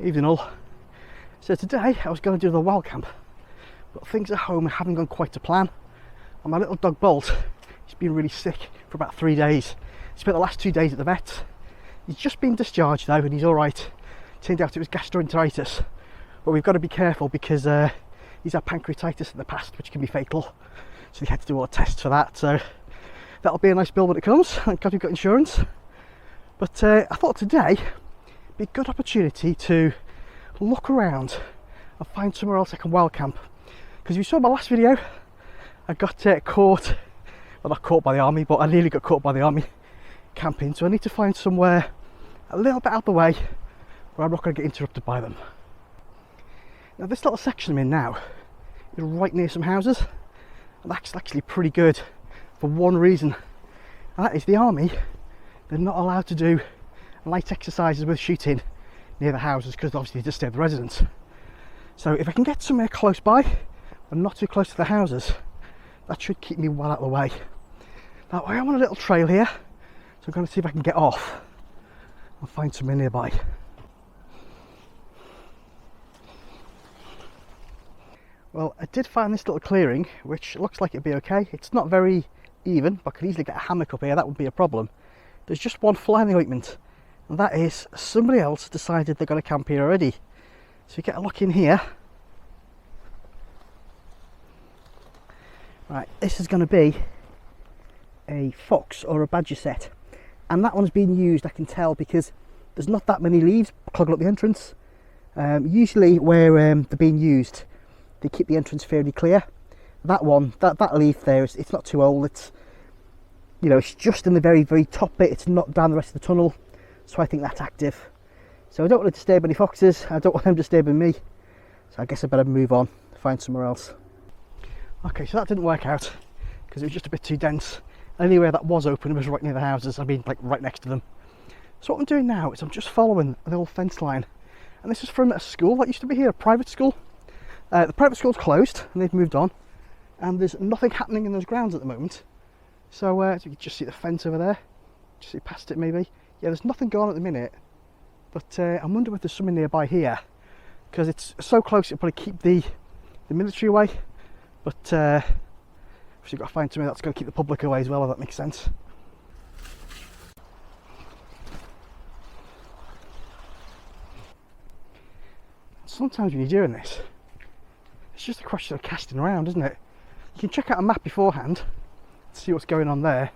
Evening all. So today I was going to do the wild camp, but things at home haven't gone quite to plan. And my little dog Bolt, he's been really sick for about 3 days. He spent the last 2 days at the vet. He's just been discharged though and he's alright. Turned out it was gastroenteritis, but we've got to be careful because he's had pancreatitis in the past, which can be fatal. So we had to do all the tests for that. So that'll be a nice bill when it comes, because we've got insurance. But I thought today would be a good opportunity to look around and find somewhere else I can wild camp. Because you saw my last video, I got caught, well not caught by the army, but I nearly got caught by the army camping. So I need to find somewhere a little bit out of the way where I'm not going to get interrupted by them. Now this little section I'm in now is right near some houses, and that's actually pretty good for one reason, and that is the army, they're not allowed to do light exercises with shooting near the houses because obviously they disturb the residents. So if I can get somewhere close by and not too close to the houses, that should keep me well out of the way. Now I am on a little trail here, so I'm going to see if I can get off and find somewhere nearby. Well, I did find this little clearing, which looks like it'd be okay. It's not very even, but I could easily get a hammock up here, that wouldn't be a problem. There's just one fly in the ointment, and that is somebody else decided they're going to camp here already. So we get a look in here. Right, this is going to be a fox or a badger set, and that one's being used, I can tell, because there's not that many leaves clogging up the entrance. Usually where they're being used, they keep the entrance fairly clear. That one, that leaf there, it's not too old. It's, you know, it's just in the very, very top bit. It's not down the rest of the tunnel. So I think that's active. So I don't want to disturb any foxes. I don't want them disturbing me. So I guess I better move on, find somewhere else. Okay, so that didn't work out because it was just a bit too dense. Anywhere that was open was right near the houses. I mean, like right next to them. So what I'm doing now is I'm just following an old fence line. And this is from a school that used to be here, a private school. The private school's closed and they've moved on, and there's nothing happening in those grounds at the moment. So, so you can just see the fence over there, just see past it maybe. Yeah, there's nothing going on at the minute, but I wonder if there's something nearby here, because it's so close it'll probably keep the military away, but we've got to find something that's going to keep the public away as well, if that makes sense. Sometimes when you're doing this, it's just a question of casting around, isn't it? You can check out a map beforehand to see what's going on there,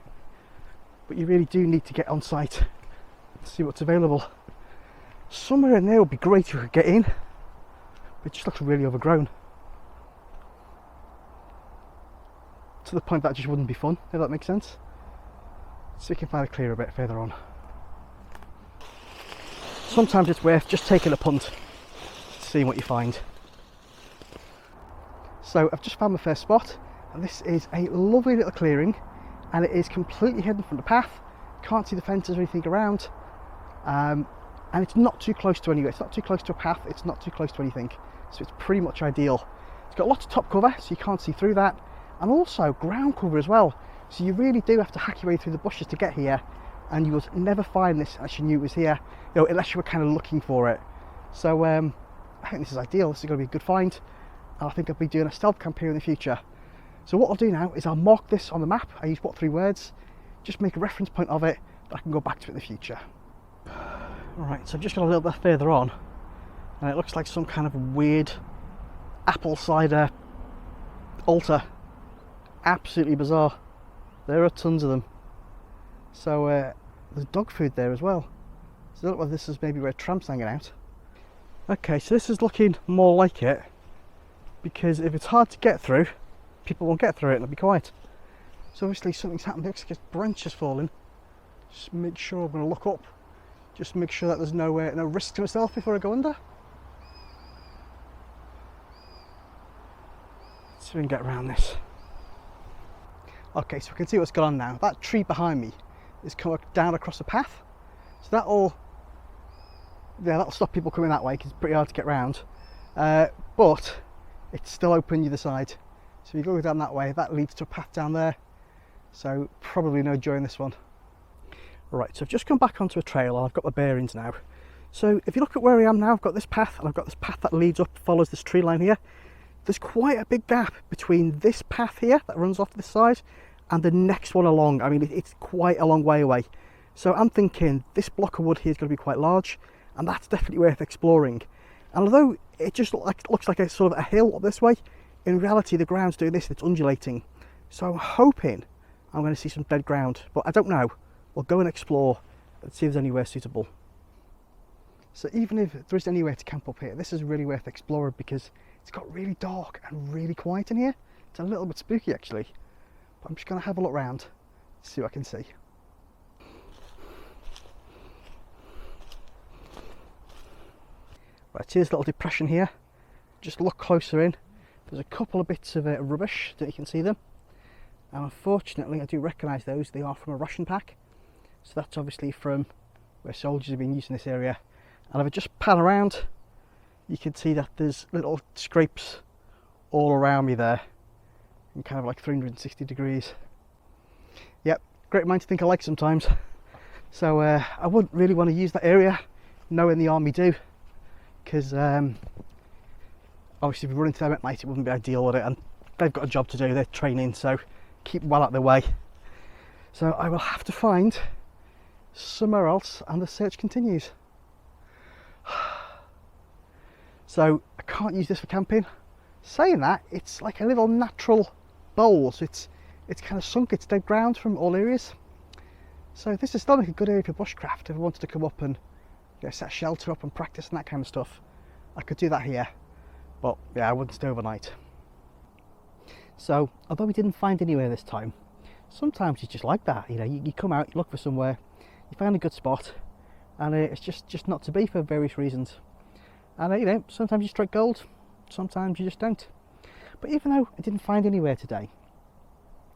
but you really do need to get on site to see what's available. Somewhere in there would be great if we could get in, but it just looks really overgrown. To the point that just wouldn't be fun, if that makes sense. So we can find a clear a bit further on. Sometimes it's worth just taking a punt, seeing what you find. So I've just found the first spot, and this is a lovely little clearing, and it is completely hidden from the path. Can't see the fences or anything around, and it's not too close to anywhere. It's not too close to a path, it's not too close to anything, so it's pretty much ideal. It's got lots of top cover, so you can't see through that, and also ground cover as well, so you really do have to hack your way through the bushes to get here, and you would never find this unless you knew it was here, you know, unless you were kind of looking for it. So I think this is ideal. This is going to be a good find. And I think I'll be doing a stealth camp here in the future. So what I'll do now is I'll mark this on the map. I use 3 words, just make a reference point of it, but I can go back to it in the future. Alright, so I've just got a little bit further on, and it looks like some kind of weird apple cider altar. Absolutely bizarre. There are tons of them. So there's dog food there as well. So I don't know whether this is maybe where Tramp's hanging out. Okay, so this is looking more like it, because if it's hard to get through, people won't get through it and it'll be quiet. So obviously something's happened. It looks like a branch has fallen. Just make sure, I'm going to look up, just make sure that there's no risk to myself before I go under. Let's see if we can get around this. Okay, so we can see what's going on now. That tree behind me is coming down across the path, so that'll stop people coming that way because it's pretty hard to get round. But it's still open either side, so if you go down that way, that leads to a path down there, so probably no joy in this one. Right, so I've just come back onto a trail and I've got my bearings now. So if you look at where I am now, I've got this path and I've got this path that leads up, follows this tree line here. There's quite a big gap between this path here that runs off this side and the next one along. I mean, it's quite a long way away. So I'm thinking this block of wood here is going to be quite large, and that's definitely worth exploring. And although it just looks like a sort of a hill up this way, in reality the ground's doing this, it's undulating. So I'm hoping I'm going to see some dead ground, but I don't know. We'll go and explore and see if there's anywhere suitable. So even if there isn't anywhere to camp up here, this is really worth exploring because it's got really dark and really quiet in here. It's a little bit spooky actually. But I'm just going to have a look around, see what I can see. Right, here's a little depression here. Just look closer in. There's a couple of bits of rubbish that you can see them. And unfortunately, I do recognise those. They are from a ration pack. So that's obviously from where soldiers have been using this area. And if I just pan around, you can see that there's little scrapes all around me there. In kind of like 360 degrees. Yep, great mind to think alike sometimes. So I wouldn't really want to use that area, knowing the army do. Because obviously if we run into them at night it wouldn't be ideal, would it? And they've got a job to do, they're training, so keep well out of their way. So I will have to find somewhere else and the search continues. So I can't use this for camping. Saying that, it's like a little natural bowl, so it's kind of sunk, it's dead ground from all areas. So this is still like a good area for bushcraft if I wanted to come up and set shelter up and practice and that kind of stuff. I could do that here, but yeah, I wouldn't stay overnight. So although we didn't find anywhere this time, sometimes it's just like that. You know, you come out, you look for somewhere, you find a good spot, and it's just not to be for various reasons. And you know, sometimes you strike gold, sometimes you just don't. But even though I didn't find anywhere today,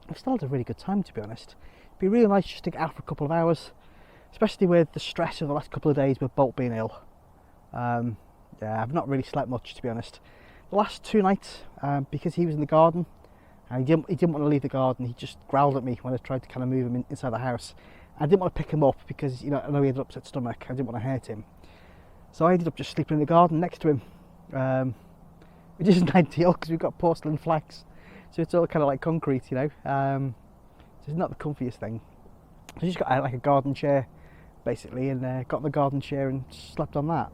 I've still had a really good time, to be honest. It'd be really nice just to get out for a couple of hours, especially with the stress of the last couple of days with Bolt being ill. Yeah, I've not really slept much, to be honest. The last 2 nights, because he was in the garden, and he didn't want to leave the garden, he just growled at me when I tried to kind of move him inside the house. I didn't want to pick him up because, you know, I know he had an upset stomach, I didn't want to hurt him. So I ended up just sleeping in the garden next to him, which isn't ideal because we've got porcelain flags, so it's all kind of like concrete, you know. So it's not the comfiest thing. So I just got like a garden chair basically, and got in the garden chair and slept on that.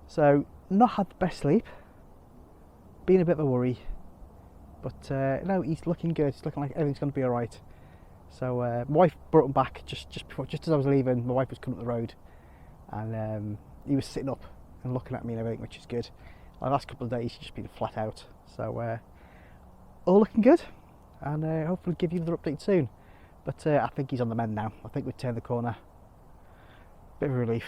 So not had the best sleep, been a bit of a worry, but no, he's looking good. He's looking like everything's going to be all right. So my wife brought him back just as I was leaving. My wife was coming up the road, and he was sitting up and looking at me and everything, which is good. The last couple of days he's just been flat out. So all looking good, and hopefully give you another update soon. But I think he's on the mend now. I think we've turned the corner. Bit of a relief.